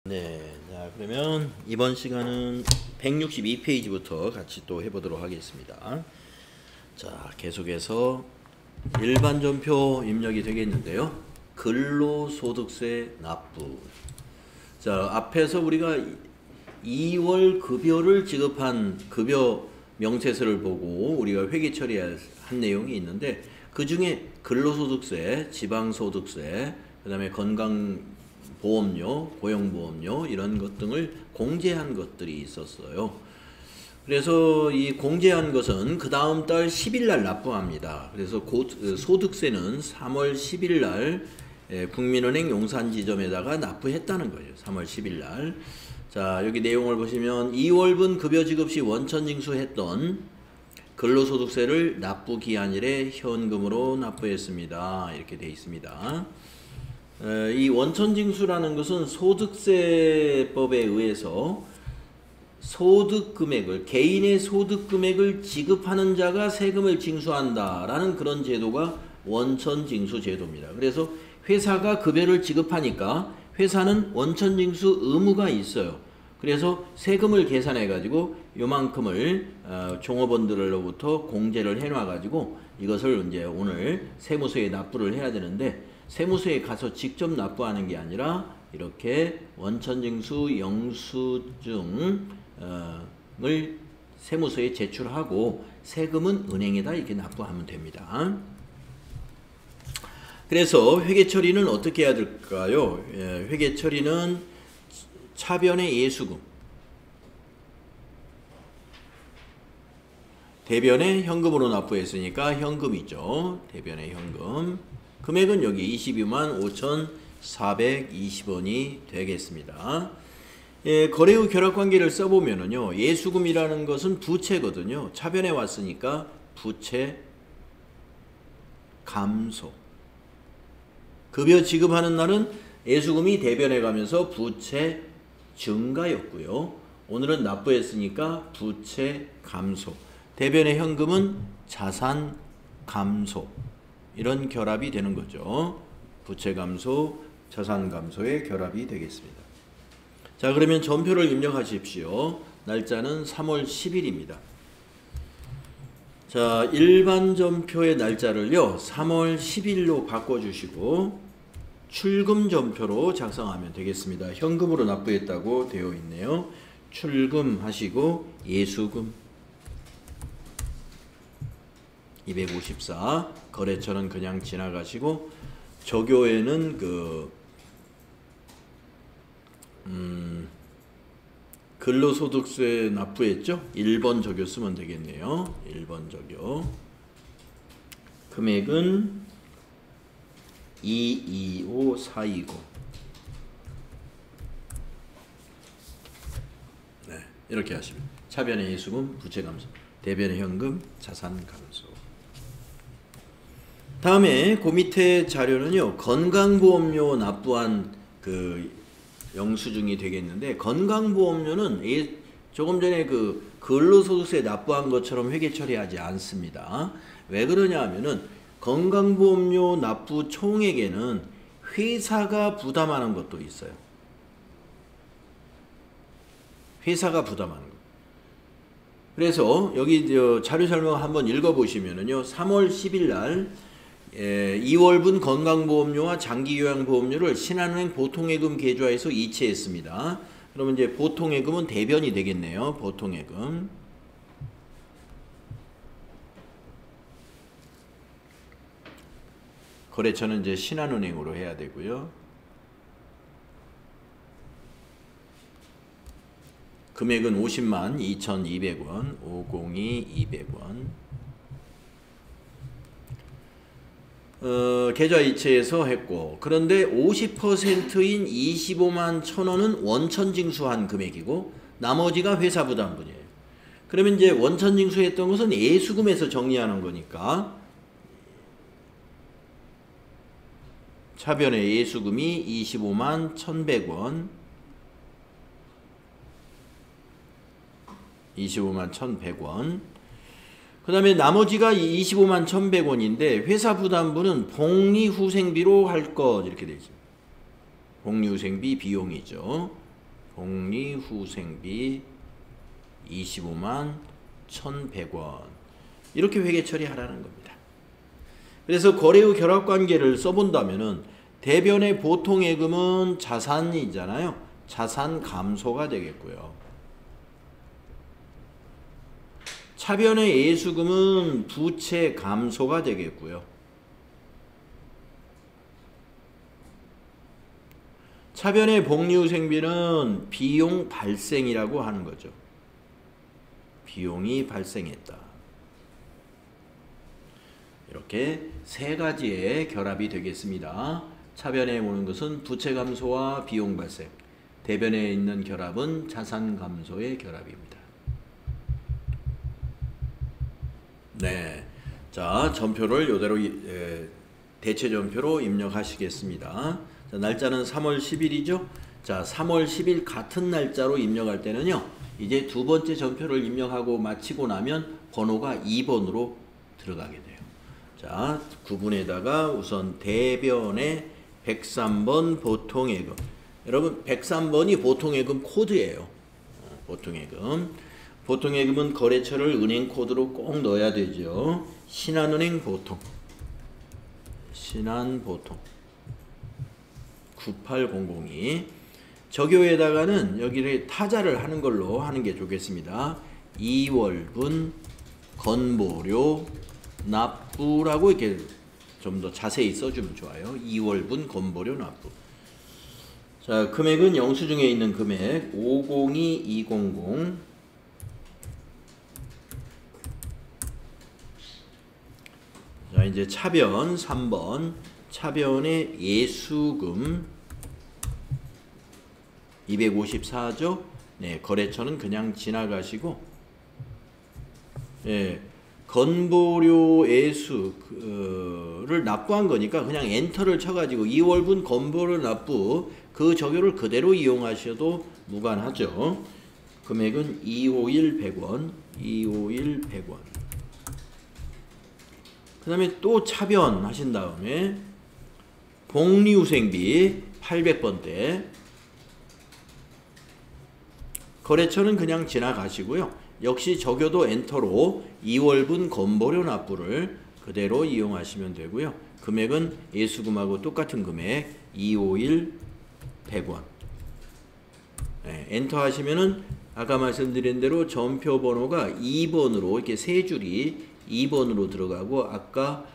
네, 자 그러면 이번 시간은 162페이지부터 같이 또 해보도록 하겠습니다. 자, 계속해서 일반전표 입력이 되겠는데요. 근로소득세 납부. 자, 앞에서 우리가 2월 급여를 지급한 급여 명세서를 보고 우리가 회계 처리한 내용이 있는데, 그 중에 근로소득세, 지방소득세, 그 다음에 건강보험료, 고용보험료 이런 것 등을 공제한 것들이 있었어요. 그래서 이 공제한 것은 그 다음 달 10일 날 납부합니다. 그래서 소득세는 3월 10일 날 국민은행 용산지점에다가 납부했다는 거예요. 3월 10일 날. 자, 여기 내용을 보시면 2월분 급여 지급 시 원천징수했던 근로소득세를 납부기한일에 현금으로 납부했습니다. 이렇게 되어 있습니다. 이 원천징수라는 것은 소득세법에 의해서 소득금액을, 개인의 소득금액을 지급하는 자가 세금을 징수한다라는 그런 제도가 원천징수 제도입니다. 그래서 회사가 급여를 지급하니까 회사는 원천징수 의무가 있어요. 그래서 세금을 계산해 가지고 요만큼을 종업원들로부터 공제를 해놔 가지고 이것을 이제 오늘 세무서에 납부를 해야 되는데, 세무서에 가서 직접 납부하는 게 아니라 이렇게 원천징수 영수증을 세무서에 제출하고 세금은 은행에다 이렇게 납부하면 됩니다. 그래서 회계 처리는 어떻게 해야 될까요? 회계 처리는 차변의 예수금, 대변에 현금으로 납부했으니까 현금이죠. 대변의 현금. 금액은 여기 22만 5,420원이 되겠습니다. 거래 후 결합관계를 써보면은요, 예수금이라는 것은 부채거든요. 차변에 왔으니까 부채 감소. 급여 지급하는 날은 예수금이 대변에 가면서 부채 증가였고요. 오늘은 납부했으니까 부채 감소. 대변의 현금은 자산 감소. 이런 결합이 되는 거죠. 부채 감소, 자산 감소의 결합이 되겠습니다. 자, 그러면 전표를 입력하십시오. 날짜는 3월 10일입니다. 자, 일반 전표의 날짜를요 3월 10일로 바꿔주시고 출금 전표로 작성하면 되겠습니다. 현금으로 납부했다고 되어 있네요. 출금하시고 예수금 254, 거래처는 그냥 지나가시고, 조교에는 근로소득세 납부했죠? 1번 조교 쓰면 되겠네요. 1번 조교. 금액은 225420. 네, 이렇게 하시면 차변의 예수금, 부채 감소, 대변의 현금, 자산 감소. 다음에 그 밑에 자료는요, 건강보험료 납부한 영수증이 되겠는데, 건강보험료는 조금 전에 근로소득세 납부한 것처럼 회계 처리하지 않습니다. 왜 그러냐 하면은 건강보험료 납부 총액에는 회사가 부담하는 것도 있어요. 회사가 부담하는 것. 그래서 여기 자료 설명 한번 읽어보시면은요, 3월 10일 날 2월분 건강보험료와 장기요양보험료를 신한은행 보통예금 계좌에서 이체했습니다. 그러면 이제 보통예금은 대변이 되겠네요. 보통예금. 거래처는 이제 신한은행으로 해야 되고요. 금액은 50만 2,200원, 502 200원. 계좌 이체해서 했고, 그런데 50%인 25만 1,000원은 원천징수한 금액이고 나머지가 회사 부담분이에요. 그러면 이제 원천징수했던 것은 예수금에서 정리하는 거니까 차변의 예수금이 25만 1,100원, 25만 1,100원. 그 다음에 나머지가 25만 1,100원인데 회사 부담분은 복리후생비로 할 것, 이렇게 되어 있습니다. 복리후생비 비용이죠. 복리후생비 25만 1,100원 이렇게 회계 처리하라는 겁니다. 그래서 거래 후 결합관계를 써본다면은 대변의 보통예금은 자산이잖아요. 자산 감소가 되겠고요. 차변의 예수금은 부채 감소가 되겠고요. 차변의 복리후생비는 비용 발생이라고 하는 거죠. 비용이 발생했다. 이렇게 세 가지의 결합이 되겠습니다. 차변에 오는 것은 부채 감소와 비용 발생, 대변에 있는 결합은 자산 감소의 결합입니다. 네, 자 전표를 이대로 대체 전표로 입력하시겠습니다. 자, 날짜는 3월 10일이죠. 자, 3월 10일 같은 날짜로 입력할 때는요, 이제 두 번째 전표를 입력하고 마치고 나면 번호가 2번으로 들어가게 돼요. 자, 구분에다가 우선 대변의 103번 보통예금. 여러분 103번이 보통예금 코드예요. 보통예금. 보통예금은 거래처를 은행 코드로 꼭 넣어야 되죠. 신한은행 보통. 신한보통. 98002. 적요에다가는 여기를 타자를 하는 걸로 하는 게 좋겠습니다. 2월분 건보료 납부라고 이렇게 좀 더 자세히 써주면 좋아요. 2월분 건보료 납부. 자, 금액은 영수증에 있는 금액 502200. 자, 이제 차변 3번. 차변의 예수금 254죠. 네, 거래처는 그냥 지나가시고, 예, 건보료 예수를 납부한 거니까 그냥 엔터를 쳐가지고 2월분 건보료 납부 그 적요를 그대로 이용하셔도 무관하죠. 금액은 25100원, 25100원. 그 다음에 또 차변 하신 다음에 복리후생비 800번대. 거래처는 그냥 지나가시고요. 역시 적요도 엔터로 2월분 건보료 납부를 그대로 이용하시면 되고요. 금액은 예수금하고 똑같은 금액 25100원. 네, 엔터 하시면은 아까 말씀드린 대로 전표 번호가 2번으로 이렇게 세 줄이 2번으로 들어가고, 아까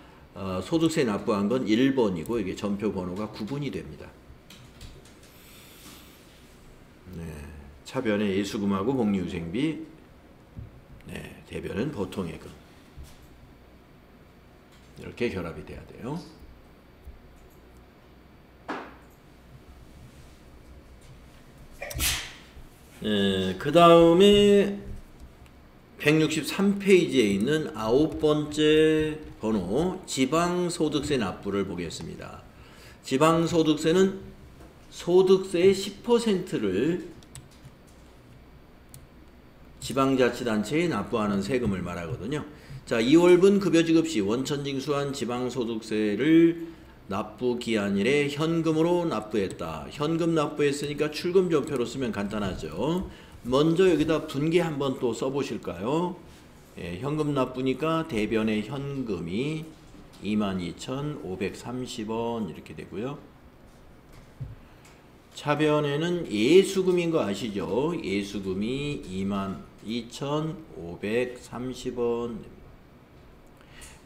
소득세 납부한 건 1번이고 이게 전표 번호가 9번이 됩니다. 네, 차변의 예수금하고 복리후생비, 네, 대변은 보통예금. 이렇게 결합이 돼야 돼요. 그 다음에 163페이지에 있는 9번째 번호 지방소득세 납부를 보겠습니다. 지방소득세는 소득세의 10%를 지방자치단체에 납부하는 세금을 말하거든요. 자, 2월분 급여지급 시 원천징수한 지방소득세를 납부기한일에 현금으로 납부했다. 현금 납부했으니까 출금전표로 쓰면 간단하죠. 먼저 여기다 분계 한번 또 써보실까요? 예, 현금 납부니까 대변의 현금이 22,530원 이렇게 되고요. 차변에는 예수금인 거 아시죠? 예수금이 22,530원.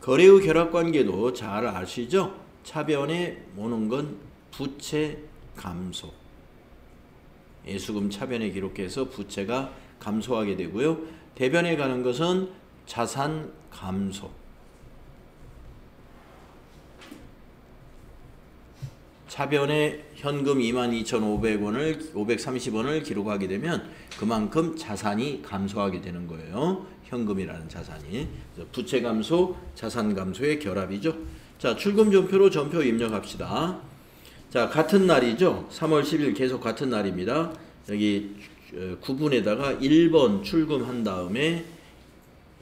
거래 후 결합관계도 잘 아시죠? 차변에 오는 건 부채 감소. 예수금 차변에 기록해서 부채가 감소하게 되고요. 대변에 가는 것은 자산 감소. 차변에 현금 22,500원을 530원을 기록하게 되면 그만큼 자산이 감소하게 되는 거예요. 현금이라는 자산이. 부채 감소, 자산 감소의 결합이죠. 자, 출금전표로 전표 입력합시다. 자, 같은 날이죠. 3월 10일 계속 같은 날입니다. 여기 구분에다가 1번 출금한 다음에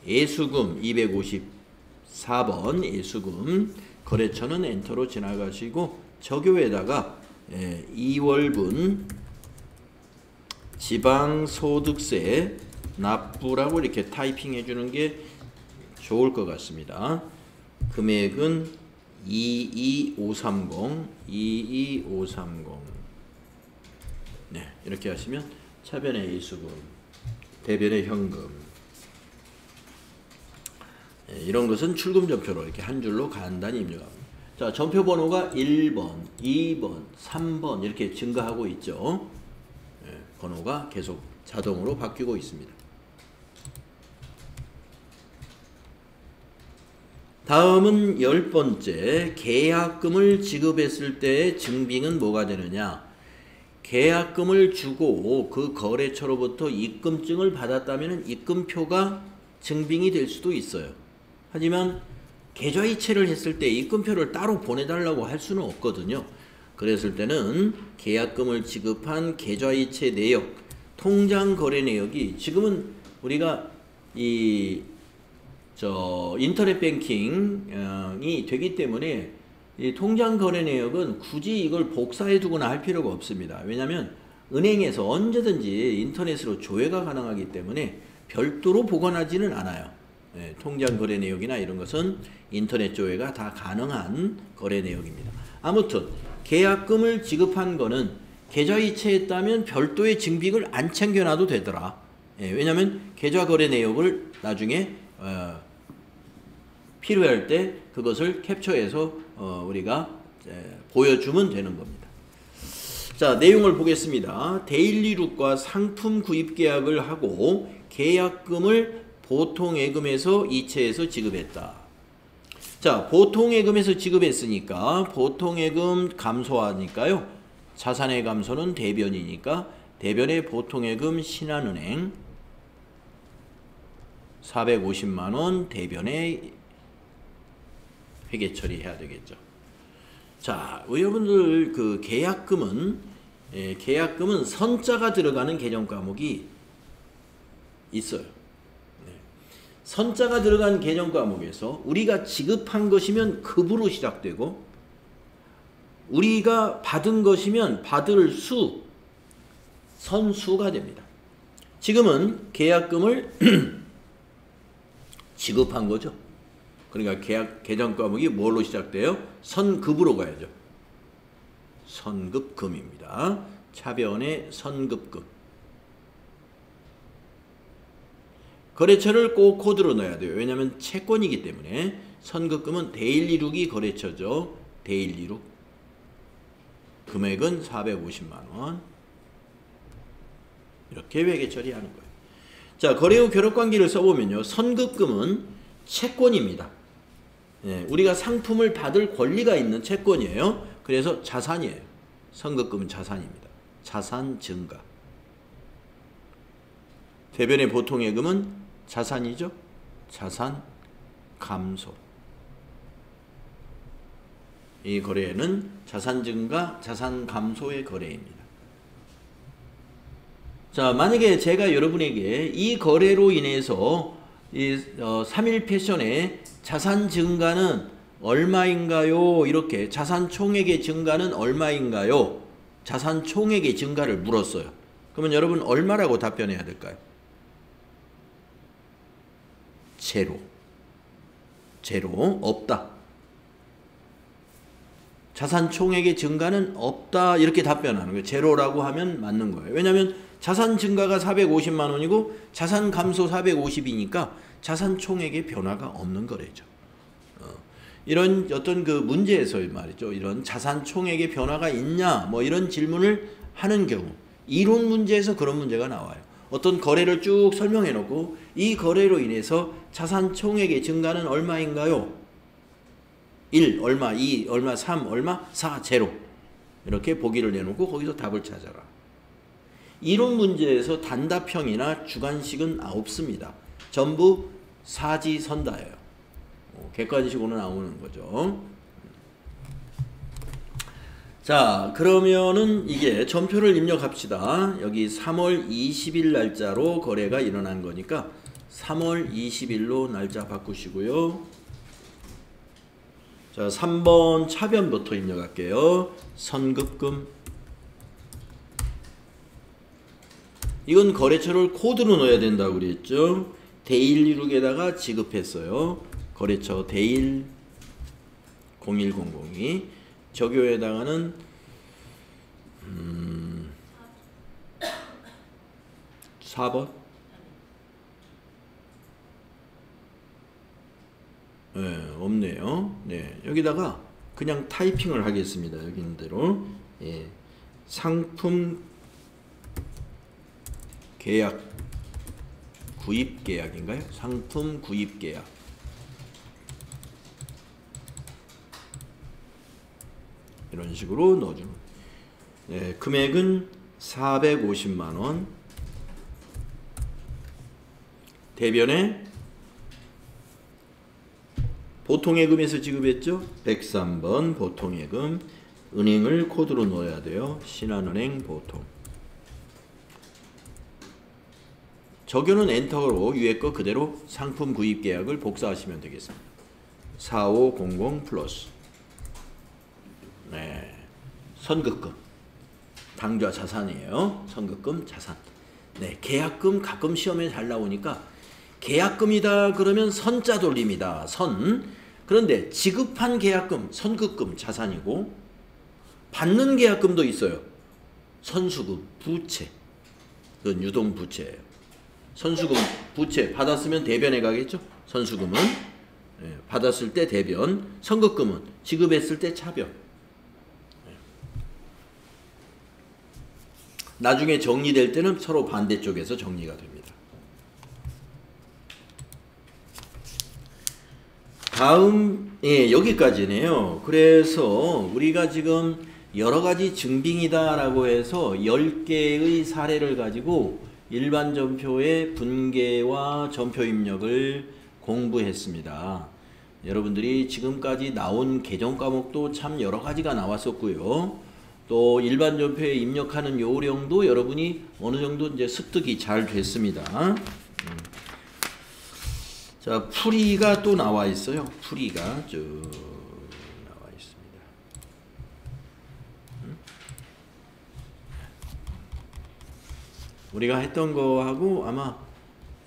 예수금 254번 예수금 거래처는 엔터로 지나가시고 적요에다가 2월분 지방소득세 납부라고 이렇게 타이핑 해주는 게 좋을 것 같습니다. 금액은 22530 네, 이렇게 하시면 차변의 일수금, 대변의 현금, 네, 이런 것은 출금 전표로 이렇게 한 줄로 간단히 입력합니다. 자, 전표 번호가 1번, 2번, 3번 이렇게 증가하고 있죠. 네, 번호가 계속 자동으로 바뀌고 있습니다. 다음은 10번째, 계약금을 지급했을 때의 증빙은 뭐가 되느냐. 계약금을 주고 그 거래처로부터 입금증을 받았다면 입금표가 증빙이 될 수도 있어요. 하지만 계좌이체를 했을 때 입금표를 따로 보내달라고 할 수는 없거든요. 그랬을 때는 계약금을 지급한 계좌이체 내역, 통장 거래 내역이 지금은 우리가 인터넷 뱅킹이 되기 때문에 이 통장 거래 내역은 굳이 이걸 복사해 두거나 할 필요가 없습니다. 왜냐하면 은행에서 언제든지 인터넷으로 조회가 가능하기 때문에 별도로 보관하지는 않아요. 네, 통장 거래 내역이나 이런 것은 인터넷 조회가 다 가능한 거래 내역입니다. 아무튼 계약금을 지급한 거는 계좌이체했다면 별도의 증빙을 안 챙겨놔도 되더라. 네, 왜냐하면 계좌 거래 내역을 나중에 필요할 때 그것을 캡처해서 우리가 보여주면 되는 겁니다. 자, 내용을 보겠습니다. 데일리룩과 상품 구입 계약을 하고 계약금을 보통예금에서 이체해서 지급했다. 자, 보통예금에서 지급했으니까 보통예금 감소하니까요. 자산의 감소는 대변이니까 대변의 보통예금 신한은행 450만원 대변에 회계 처리해야 되겠죠. 자, 여러분들 그 계약금은 선자가 들어가는 개정 과목이 있어요. 네. 선자가 들어간 개정 과목에서 우리가 지급한 것이면 급으로 시작되고 우리가 받은 것이면 받을 수, 선수가 됩니다. 지금은 계약금을 지급한 거죠. 그러니까 개정 과목이 뭘로 시작돼요? 선급으로 가야죠. 선급금입니다. 차변의 선급금. 거래처를 꼭 코드로 넣어야 돼요. 왜냐하면 채권이기 때문에. 선급금은 데일리룩이 거래처죠. 데일리룩. 금액은 450만원. 이렇게 회계 처리하는 거예요. 자, 거래 후 결합관계를 써보면요. 선급금은 채권입니다. 예, 우리가 상품을 받을 권리가 있는 채권이에요. 그래서 자산이에요. 선급금은 자산입니다. 자산 증가. 대변의 보통예금은 자산이죠. 자산 감소. 이 거래는 자산 증가, 자산 감소의 거래입니다. 자, 만약에 제가 여러분에게 이 거래로 인해서 3일 패션의 자산 증가는 얼마인가요? 이렇게 자산 총액의 증가는 얼마인가요? 자산 총액의 증가를 물었어요. 그러면 여러분 얼마라고 답변해야 될까요? 제로. 없다. 자산 총액의 증가는 없다. 이렇게 답변하는 거예요. 제로라고 하면 맞는 거예요. 왜냐하면 자산 증가가 450만 원이고 자산 감소 450이니까 자산 총액의 변화가 없는 거래죠. 이런 어떤 그 문제에서 말이죠. 이런 자산 총액의 변화가 있냐 뭐 이런 질문을 하는 경우 이론 문제에서 그런 문제가 나와요. 어떤 거래를 쭉 설명해 놓고 이 거래로 인해서 자산 총액의 증가는 얼마인가요? 1 얼마, 2 얼마, 3 얼마, 4 제로. 이렇게 보기를 내놓고 거기서 답을 찾아라. 이론 문제에서 단답형이나 주관식은 없습니다. 전부 사지선다예요. 객관식으로 나오는 거죠. 자, 그러면은 이게 전표를 입력합시다. 여기 3월 20일 날짜로 거래가 일어난 거니까 3월 20일로 날짜 바꾸시고요. 자, 3번 차변부터 입력할게요. 선급금 이건 거래처를 코드로 넣어야 된다고 그랬죠. 대일16에다가 지급했어요. 거래처 대일 01002. 적요에다가는 4번. 네, 없네요. 네, 여기다가 그냥 타이핑을 하겠습니다. 여기 있는 대로. 예. 상품 계약 구입 계약인가요? 상품 구입 계약. 이런 식으로 넣어주는. 네, 금액은 450만원. 대변에 보통예금에서 지급했죠? 103번 보통예금. 은행을 코드로 넣어야 돼요. 신한은행 보통. 적용은 엔터로 위에 거 그대로 상품 구입 계약을 복사하시면 되겠습니다. 4500 플러스. 네. 선급금. 당좌 자산이에요. 선급금 자산. 네. 계약금 가끔 시험에 잘 나오니까 계약금이다 그러면 선자 돌립니다. 선. 그런데 지급한 계약금, 선급금 자산이고 받는 계약금도 있어요. 선수금, 부채. 그건 유동부채예요. 선수금, 부채 받았으면 대변에 가겠죠. 선수금은 받았을 때 대변, 선급금은 지급했을 때 차변. 나중에 정리될 때는 서로 반대쪽에서 정리가 됩니다. 다음 여기까지네요. 그래서 우리가 지금 여러가지 증빙이다 라고 해서 10개의 사례를 가지고 일반 전표의 분계와 전표 입력을 공부했습니다. 여러분들이 지금까지 나온 개정 과목도 참 여러가지가 나왔었고요. 또 일반 전표에 입력하는 요령도 여러분이 어느 정도 이제 습득이 잘 됐습니다. 자, 풀이가 또 나와 있어요. 풀이가 쭉 나와 있습니다. 우리가 했던 거하고 아마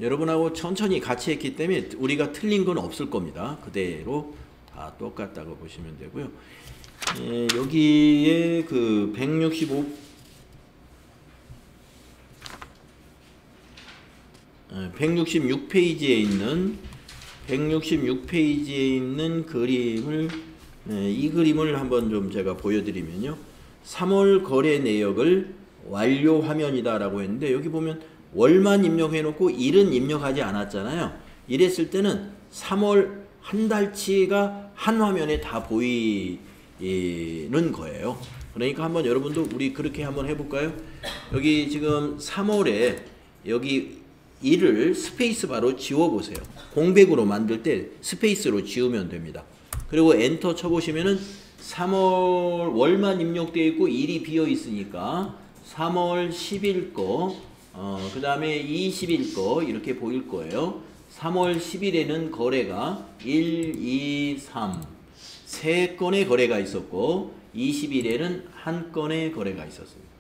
여러분하고 천천히 같이 했기 때문에 우리가 틀린 건 없을 겁니다. 그대로 다 똑같다고 보시면 되고요. 여기에 그 166페이지에 있는 그림을 이 그림을 한번 좀 제가 보여드리면요. 3월 거래 내역을 완료 화면이다 라고 했는데 여기 보면 월만 입력해 놓고 일은 입력하지 않았잖아요. 이랬을 때는 3월 한 달치가 한 화면에 다 보이는 거예요. 그러니까 한번 여러분도 우리 그렇게 한번 해볼까요? 여기 지금 3월에 여기 일을 스페이스바로 지워보세요. 공백으로 만들 때 스페이스로 지우면 됩니다. 그리고 엔터 쳐보시면은 3월 월만 입력되어 있고 일이 비어 있으니까 3월 10일 거, 그 다음에 20일 거 이렇게 보일 거예요. 3월 10일에는 거래가 1, 2, 3 세 건의 거래가 있었고 20일에는 한 건의 거래가 있었습니다.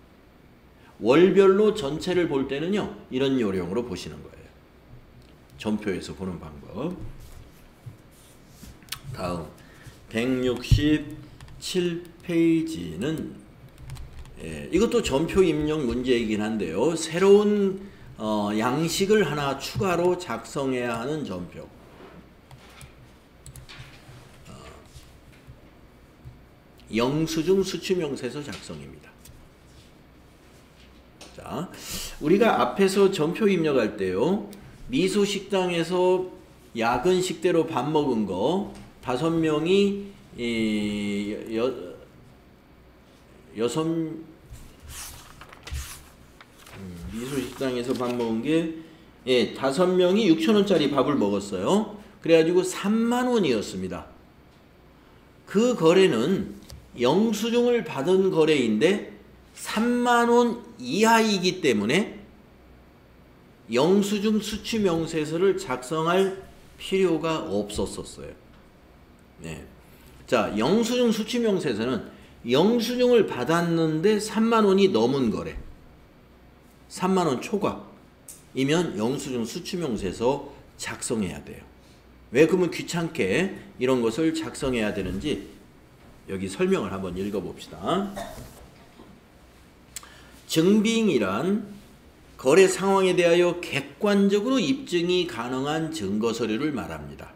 월별로 전체를 볼 때는요. 이런 요령으로 보시는 거예요. 전표에서 보는 방법. 다음 167페이지는 이것도 전표 입력 문제이긴 한데요. 새로운 양식을 하나 추가로 작성해야 하는 전표. 영수증 수취명세서 작성입니다. 자, 우리가 앞에서 전표 입력할 때요. 미소식당에서 야근 식대로 밥 먹은 거 5명이 미소식당에서 밥 먹은 게 5명이 6,000원짜리 밥을 먹었어요. 그래가지고 30,000원이었습니다. 그 거래는 영수증을 받은 거래인데 30,000원 이하이기 때문에 영수증 수취명세서를 작성할 필요가 없었어요. 네. 자, 영수증 수취명세서는 영수증을 받았는데 30,000원이 넘은 거래. 3만원 초과이면 영수증 수취명세서 작성해야 돼요. 왜 그러면 귀찮게 이런 것을 작성해야 되는지 여기 설명을 한번 읽어봅시다. 증빙이란 거래 상황에 대하여 객관적으로 입증이 가능한 증거 서류를 말합니다.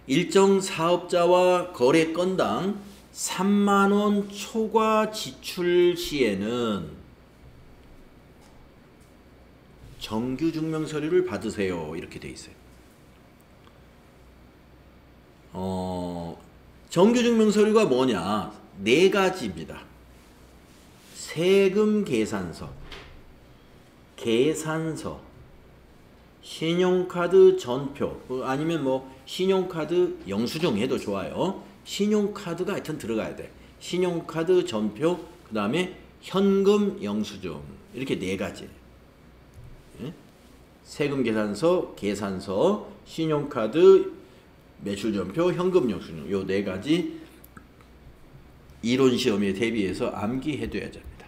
일정 사업자와 거래 건당 3만원 초과 지출 시에는 정규 증명 서류를 받으세요. 이렇게 돼 있어요. 정규 증명 서류가 뭐냐? 4가지입니다. 세금 계산서, 신용카드 전표, 아니면 뭐 신용카드 영수증 해도 좋아요. 신용카드가 하여튼 들어가야 돼. 신용카드 전표, 그 다음에 현금 영수증, 이렇게 4가지. 세금 계산서, 신용카드, 매출전표, 현금 영수증, 요 4가지 이론 시험에 대비해서 암기해둬야 됩니다.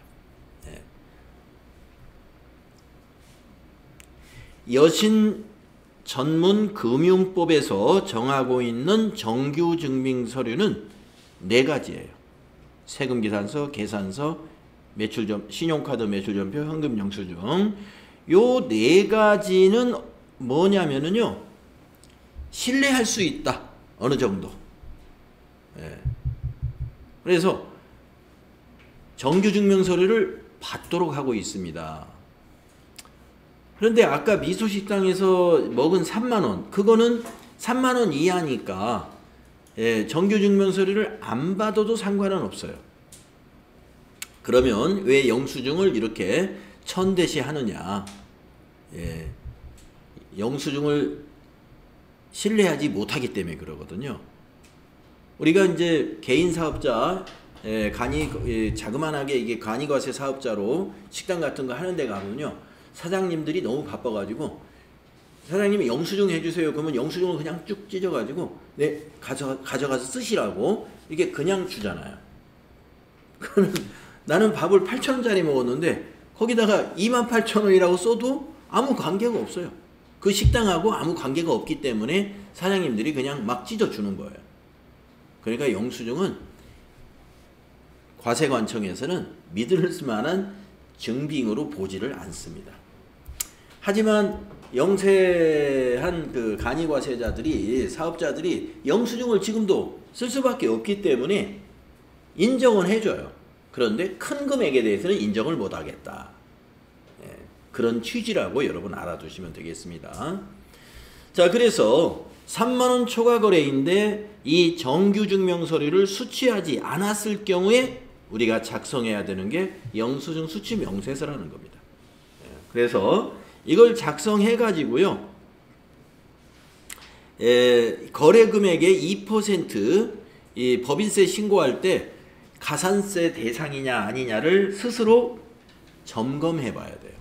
여신 전문 금융법에서 정하고 있는 정규 증빙 서류는 4가지예요. 세금 계산서, 신용카드 매출전표, 현금 영수증. 요 4가지는 뭐냐면은요, 신뢰할 수 있다. 어느 정도. 그래서 정규 증명 서류를 받도록 하고 있습니다. 그런데 아까 미소식당에서 먹은 3만원, 그거는 3만원 이하니까 정규 증명 서류를 안 받아도 상관은 없어요. 그러면 왜 영수증을 이렇게 천대시 하느냐? 영수증을 신뢰하지 못하기 때문에 그러거든요. 우리가 이제 개인 사업자, 자그만하게 이게 간이과세 사업자로 식당 같은 거 하는 데 가면요, 사장님들이 너무 바빠가지고 사장님이 영수증 해주세요. 그러면 영수증을 그냥 쭉 찢어가지고 네, 가져가서 쓰시라고 이게 그냥 주잖아요. 그러면 나는 밥을 8,000원짜리 먹었는데 거기다가 28,000원이라고 써도 아무 관계가 없어요. 그 식당하고 아무 관계가 없기 때문에 사장님들이 그냥 막 찢어주는 거예요. 그러니까 영수증은 과세관청에서는 믿을 만한 증빙으로 보지를 않습니다. 하지만 영세한 그 간이과세자들이, 사업자들이 영수증을 지금도 쓸 수밖에 없기 때문에 인정은 해줘요. 그런데 큰 금액에 대해서는 인정을 못하겠다. 그런 취지라고 여러분 알아두시면 되겠습니다. 자, 그래서 3만원 초과 거래인데 이 정규 증명 서류를 수취하지 않았을 경우에 우리가 작성해야 되는 게 영수증 수취 명세서라는 겁니다. 그래서 이걸 작성해 가지고요, 거래 금액의 2% 이 법인세 신고할 때 가산세 대상이냐 아니냐를 스스로 점검해 봐야 돼요.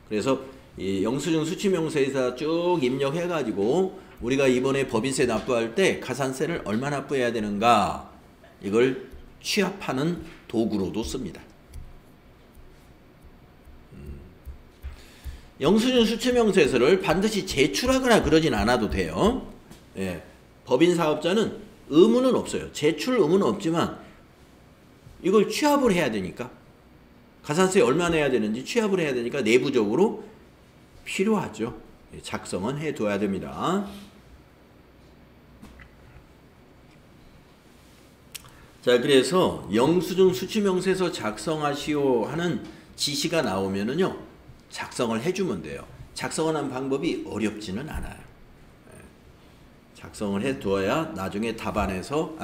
그래서 이 영수증 수취명세에서 쭉 입력해 가지고 우리가 이번에 법인세 납부할 때 가산세를 얼마 납부해야 되는가, 이걸 취합하는 도구로도 씁니다. 영수증 수취명세서를 반드시 제출하거나 그러진 않아도 돼요. 법인 사업자는 의무는 없어요. 제출 의무는 없지만 이걸 취합을 해야 되니까, 가산세 얼마 내야 되는지 취합을 해야 되니까 내부적으로 필요하죠. 작성은 해둬야 됩니다. 자, 그래서 영수증 수취명세서 작성하시오 하는 지시가 나오면은요, 작성을 해주면 돼요. 작성을 한 방법이 어렵지는 않아요. 작성을 해두어야 나중에 답안에서,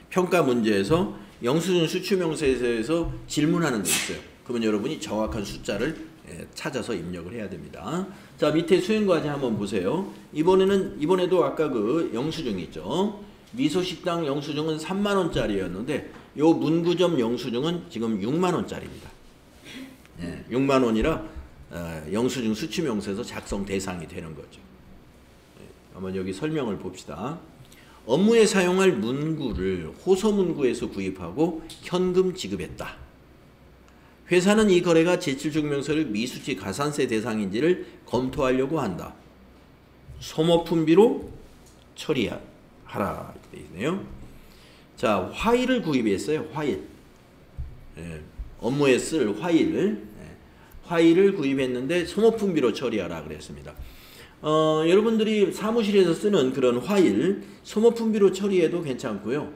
평가 문제에서 영수증 수취명세서에서 질문하는 게 있어요. 그러면 여러분이 정확한 숫자를 찾아서 입력을 해야 됩니다. 자, 밑에 수행과제 한번 보세요. 이번에도 아까 그 영수증 있죠. 미소식당 영수증은 3만원짜리였는데 요 문구점 영수증은 지금 6만원짜리입니다. 6만원이라 영수증 수취명세서 작성 대상이 되는 거죠. 한번 여기 설명을 봅시다. 업무에 사용할 문구를 호소문구에서 구입하고 현금 지급했다. 회사는 이 거래가 제출증명서를 미수치 가산세 대상인지를 검토하려고 한다. 소모품비로 처리하라 이렇게 되어 있네요. 자, 화일을 구입했어요. 화일. 예, 업무에 쓸 화일을. 화일을 구입했는데 소모품비로 처리하라 그랬습니다. 여러분들이 사무실에서 쓰는 그런 화일 소모품비로 처리해도 괜찮고요.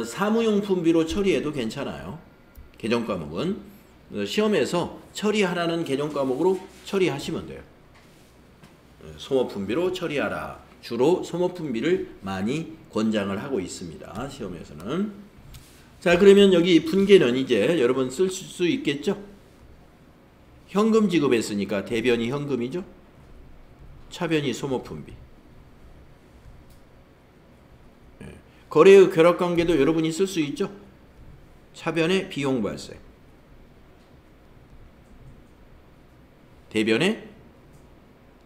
사무용품비로 처리해도 괜찮아요. 개정과목은 시험에서 처리하라는 개정과목으로 처리하시면 돼요. 소모품비로 처리하라. 주로 소모품비를 많이 권장을 하고 있습니다. 시험에서는. 자, 그러면 여기 분계는 이제 여러분 쓸 수 있겠죠? 현금 지급했으니까 대변이 현금이죠. 차변이 소모품비. 거래의 결합관계도 여러분이 쓸 수 있죠. 차변의 비용 발생. 대변의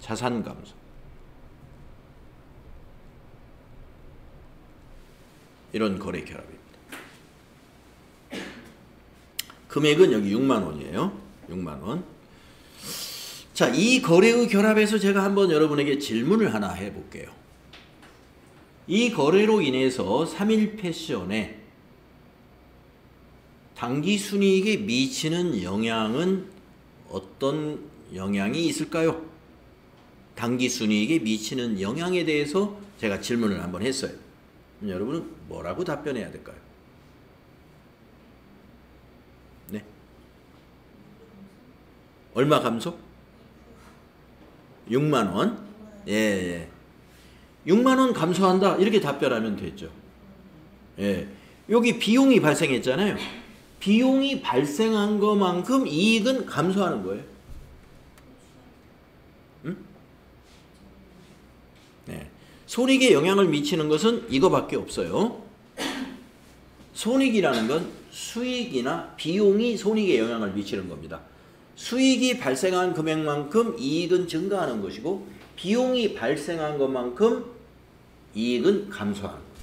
자산 감소. 이런 거래 결합입니다. 금액은 여기 6만 원이에요. 6만 원. 자, 이 거래의 결합에서 제가 한번 여러분에게 질문을 하나 해볼게요. 이 거래로 인해서 3.1패션에 당기순이익에 미치는 영향은 어떤 영향이 있을까요? 당기순이익에 미치는 영향에 대해서 제가 질문을 한번 했어요. 여러분은 뭐라고 답변해야 될까요? 네. 얼마 감소? 6만 원? 예. 6만 원 감소한다. 이렇게 답변하면 되죠. 예. 여기 비용이 발생했잖아요. 비용이 발생한 것만큼 이익은 감소하는 거예요. 응? 네. 손익에 영향을 미치는 것은 이거밖에 없어요. 손익이라는 건 수익이나 비용이 손익에 영향을 미치는 겁니다. 수익이 발생한 금액만큼 이익은 증가하는 것이고 비용이 발생한 것만큼 이익은 감소하는 거예요.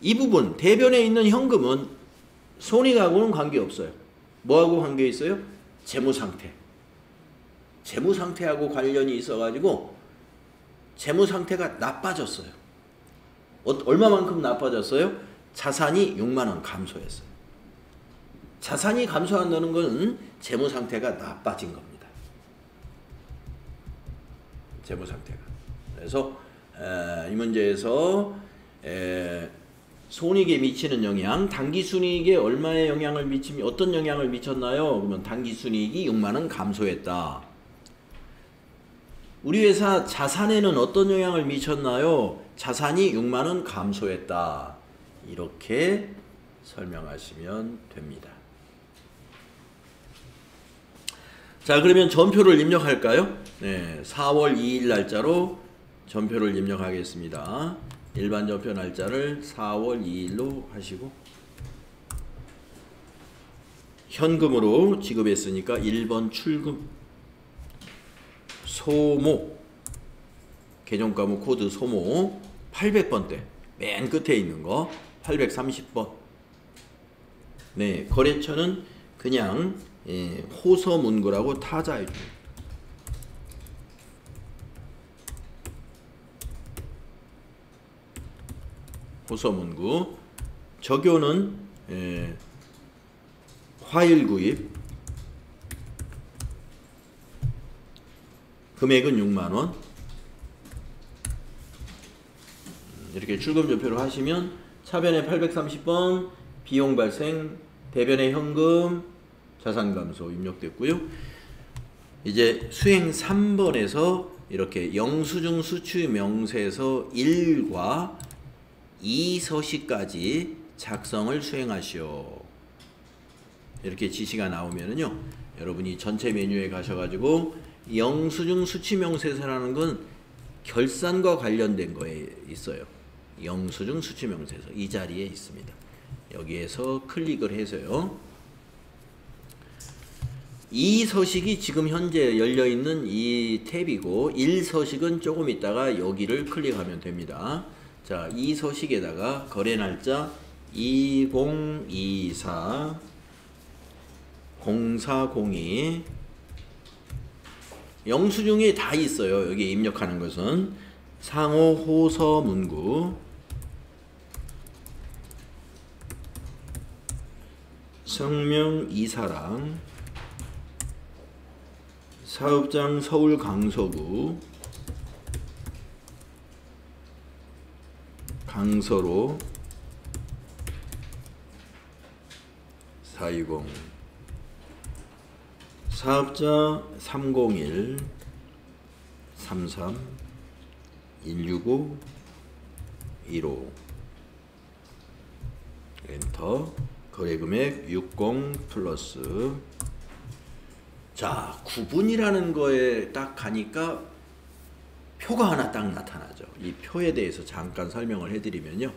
이 부분 대변에 있는 현금은 손익하고는 관계없어요. 뭐하고 관계 있어요? 재무상태. 재무상태하고 관련이 있어가지고 재무상태가 나빠졌어요. 얼마만큼 나빠졌어요? 자산이 6만 원 감소했어요. 자산이 감소한다는 것은 재무상태가 나빠진 겁니다. 재무상태가. 그래서 이 문제에서 손익에 미치는 영향, 당기순이익에 얼마의 영향을 미치면 어떤 영향을 미쳤나요? 그러면 당기순이익이 6만 원 감소했다. 우리 회사 자산에는 어떤 영향을 미쳤나요? 자산이 6만 원 감소했다. 이렇게 설명하시면 됩니다. 자, 그러면 전표를 입력할까요? 네, 4월 2일 날짜로 전표를 입력하겠습니다. 일반 전표 날짜를 4월 2일로 하시고 현금으로 지급했으니까 1번 출금 소모 개정과목 코드 소모 800번대 맨 끝에 있는 거 830번. 네, 거래처는 그냥 호서문구라고 타자해 줍니다. 호서문구. 적요는 화일구입. 금액은 6만 원. 이렇게 출금전표를 하시면 차변에 830번 비용 발생, 대변에 현금, 자산 감소 입력됐고요. 이제 수행 3번에서 이렇게 영수증 수취 명세서 1과 2서식까지 작성을 수행하시오. 이렇게 지시가 나오면은요, 여러분이 전체 메뉴에 가셔가지고 영수증 수취 명세서라는 건 결산과 관련된 거에 있어요. 영수증 수취 명세서 이 자리에 있습니다. 여기에서 클릭을 해서요. 이 서식이 지금 현재 열려있는 이 탭이고 1서식은 조금 있다가 여기를 클릭하면 됩니다. 자, 이 서식에다가 거래 날짜 2024 0402 영수증이 다 있어요. 여기 입력하는 것은 상호 호서문구 성명 이사랑 사업장 서울 강서구 강서로 420 사업자 301 33 165 15 엔터 거래금액 60 플러스. 자, 구분이라는 거에 딱 가니까 표가 하나 딱 나타나죠. 이 표에 대해서 잠깐 설명을 해드리면요.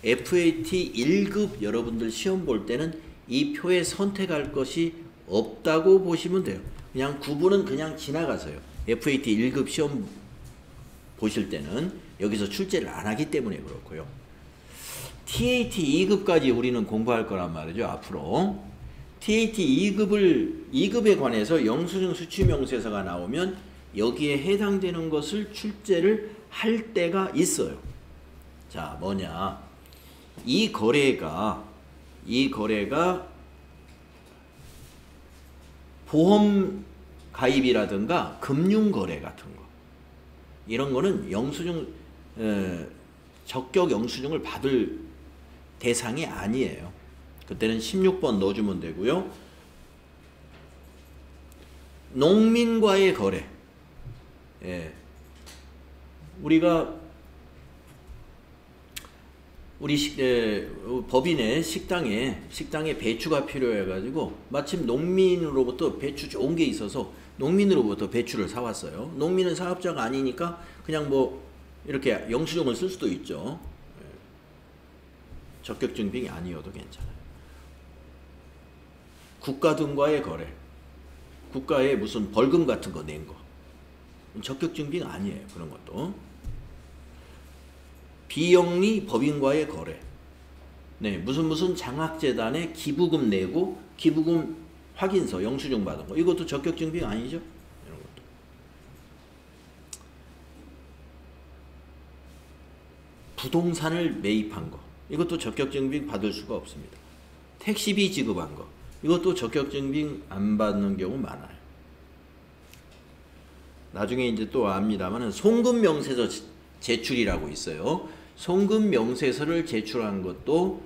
FAT 1급 여러분들 시험 볼 때는 이 표에 선택할 것이 없다고 보시면 돼요. 그냥 구분은 그냥 지나가세요. FAT 1급 시험 보실 때는 여기서 출제를 안 하기 때문에 그렇고요. TAT 2급까지 우리는 공부할 거란 말이죠. 앞으로 TAT 2급에 관해서 영수증 수취명세서가 나오면 여기에 해당되는 것을 출제를 할 때가 있어요. 자, 뭐냐, 이 거래가 보험 가입이라든가 금융 거래 같은 거, 이런 거는 영수증 적격 영수증을 받을 대상이 아니에요. 그때는 16번 넣어주면 되고요. 농민과의 거래, 우리 법인의 식당에 배추가 필요해가지고 마침 농민으로부터 배추 좋은 게 있어서 농민으로부터 배추를 사왔어요. 농민은 사업자가 아니니까 그냥 뭐 이렇게 영수증을 쓸 수도 있죠. 적격증빙이 아니어도 괜찮아요. 국가 등과의 거래, 국가에 무슨 벌금 같은 거 낸 거, 적격증빙 아니에요. 그런 것도. 비영리 법인과의 거래, 네, 무슨 장학재단에 기부금 내고 기부금 확인서 영수증 받은 거, 이것도 적격증빙 아니죠? 이런 것도. 부동산을 매입한 거, 이것도 적격증빙 받을 수가 없습니다. 택시비 지급한 거, 이것도 적격증빙 안 받는 경우 많아요. 나중에 이제 또 압니다만은 송금명세서 제출이라고 있어요. 송금명세서를 제출한 것도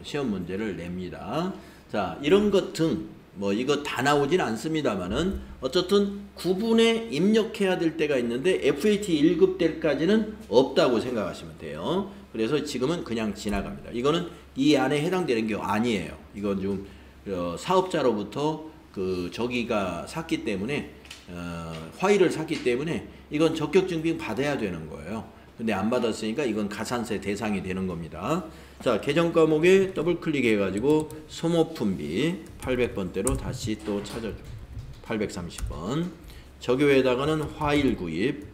시험 문제를 냅니다. 자, 이런 것 등 뭐 이거 다 나오진 않습니다만은 어쨌든 구분에 입력해야 될 때가 있는데 FAT 1급 때까지는 없다고 생각하시면 돼요. 그래서 지금은 그냥 지나갑니다. 이거는 이 안에 해당되는 게 아니에요. 이건 좀 사업자로부터 저기가 샀기 때문에 화일을 샀기 때문에 이건 적격증빙 받아야 되는 거예요. 근데 안 받았으니까 이건 가산세 대상이 되는 겁니다. 자, 계정 과목에 더블 클릭해 가지고 소모품비 800번대로 다시 또 찾아줘. 830번. 적요에다가는 화일 구입.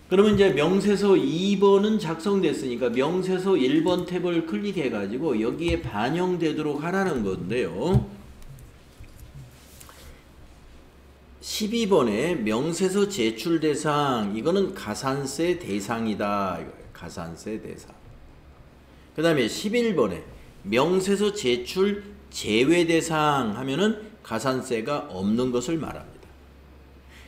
그러면 이제 명세서 2번은 작성됐으니까 명세서 1번 탭을 클릭해 가지고 여기에 반영되도록 하라는 건데요. 12번에 명세서 제출 대상, 이거는 가산세 대상이다. 가산세 대상. 그 다음에 11번에 명세서 제출 제외 대상 하면은 가산세가 없는 것을 말합니다.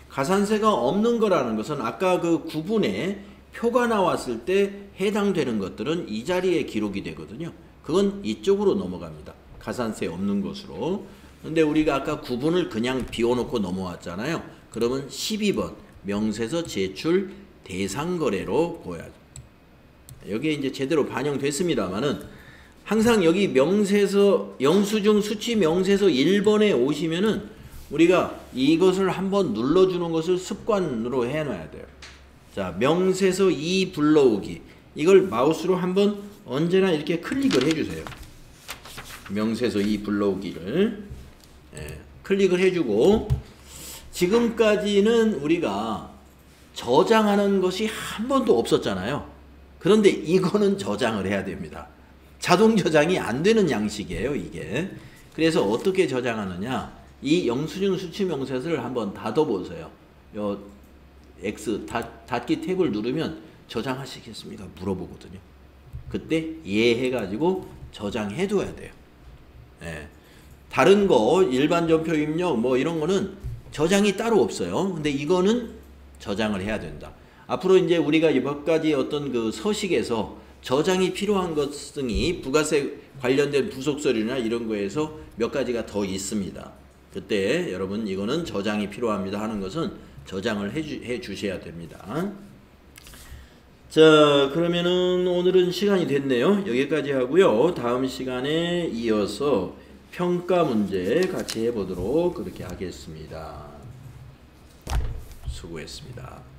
가산세가 없는 거라는 것은 아까 그 구분에 표가 나왔을 때 해당되는 것들은 이 자리에 기록이 되거든요. 그건 이쪽으로 넘어갑니다. 가산세 없는 것으로. 근데 우리가 아까 구분을 그냥 비워놓고 넘어왔잖아요. 그러면 12번 명세서 제출 대상 거래로 보여야죠. 여기에 이제 제대로 반영됐습니다만은 항상 여기 명세서 영수증 수취 명세서 1번에 오시면은 우리가 이것을 한번 눌러주는 것을 습관으로 해놔야 돼요. 자, 명세서 2 불러오기, 이걸 마우스로 한번 언제나 이렇게 클릭을 해주세요. 명세서 2 불러오기를 클릭을 해주고, 지금까지는 우리가 저장하는 것이 한 번도 없었잖아요. 그런데 이거는 저장을 해야 됩니다. 자동 저장이 안 되는 양식이에요, 이게. 그래서 어떻게 저장하느냐? 이 영수증 수치 명세서를 한번 닫아보세요. 요 X 닫기 탭을 누르면 저장하시겠습니까? 물어보거든요. 그때 예 해가지고 저장해 둬야 돼요. 예. 다른 거 일반 전표 입력 뭐 이런 거는 저장이 따로 없어요. 근데 이거는 저장을 해야 된다. 앞으로 이제 우리가 몇 가지 어떤 그 서식에서 저장이 필요한 것 등이 부가세 관련된 부속서류나 이런 거에서 몇 가지가 더 있습니다. 그때 여러분 이거는 저장이 필요합니다 하는 것은 저장을 해 주셔야 됩니다. 자, 그러면은 오늘은 시간이 됐네요. 여기까지 하고요. 다음 시간에 이어서 평가 문제 같이 해보도록 그렇게 하겠습니다. 수고했습니다.